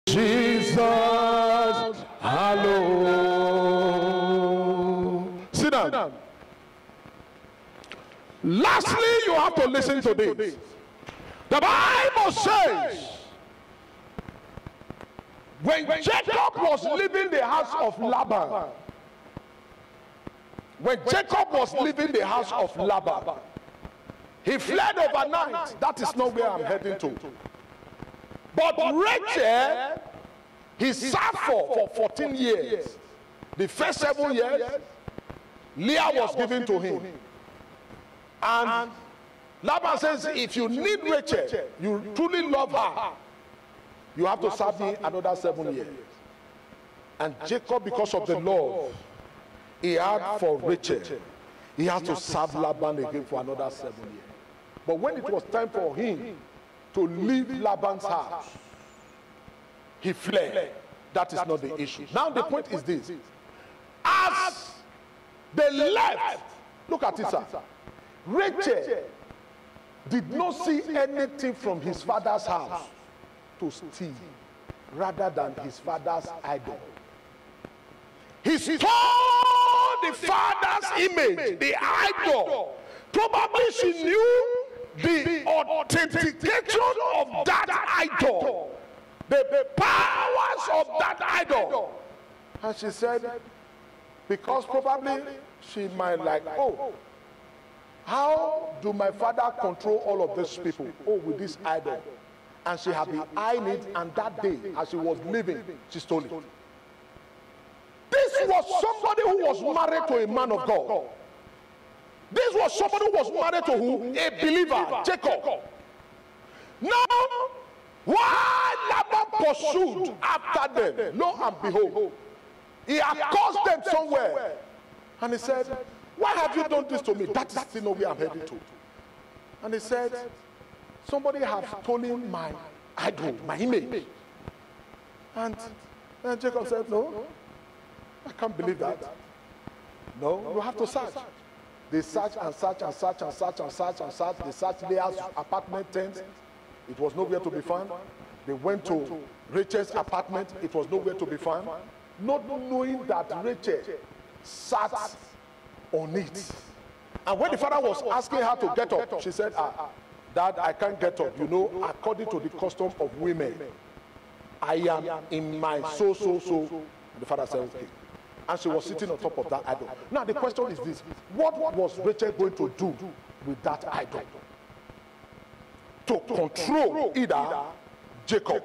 Jesus alone. Sit down. Lastly, you have to listen to this. The Bible says, when Jacob was leaving the house of Laban, he fled overnight. That is not where I'm heading to. But Rachel, he served for 14 years. The first 7 years, Leah was given to him. And Laban says, if you need Rachel, you truly love her, you have to serve me another 7 years. And Jacob, because of the love he had for Rachel, he had to serve Laban again for another 7 years. But when it was time for him to leave Laban's house, he fled. That is not the issue. Now the point is this. As they left, look at it, sir. Rachel did not see anything from his father's house to steal, rather than his father's idol. He stole the father's image, the idol. Probably she knew the authentication of that idol, the powers of that idol. And she said, because probably she might like, oh, how do my father control all of these people? Oh, with this idol. And she had been eyeing it, and that day, as she was leaving, she stole it. This was somebody who was married to a man of God. This was somebody who was married to who? A believer, Jacob. Now, while Laban pursued after them, lo and behold, he had caused them somewhere. And he said, why have you done this to me? That's still not where I'm heading to. And he said, somebody has stolen my idol, my image. And Jacob said, no, I can't believe that. No, you have to search. They search and search and search and search and search and search. They searched Leah's apartment tent. It was nowhere to be found. They went to Rachel's apartment. It was nowhere to be found. Not knowing that Rachel sat on it. And when the father was asking her to get up, she said, Dad, I can't get up. You know, according to the custom of women, I am in my so. The father said, okay. And she was sitting on top of that idol. Now the question is this. What was Rachel going to do with that idol? To control either Jacob,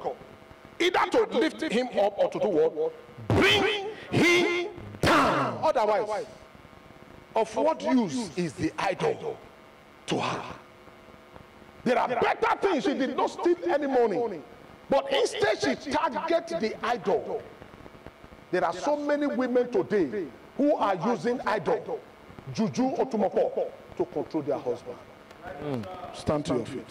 either to lift him up, or to do what? Bring him down. Otherwise, of what use is the idol to her? There are better things. She did not steal any money, but instead she targeted the idol. There are so many women today who are using idol, juju, otumoko, to control their husband. Stand to your feet.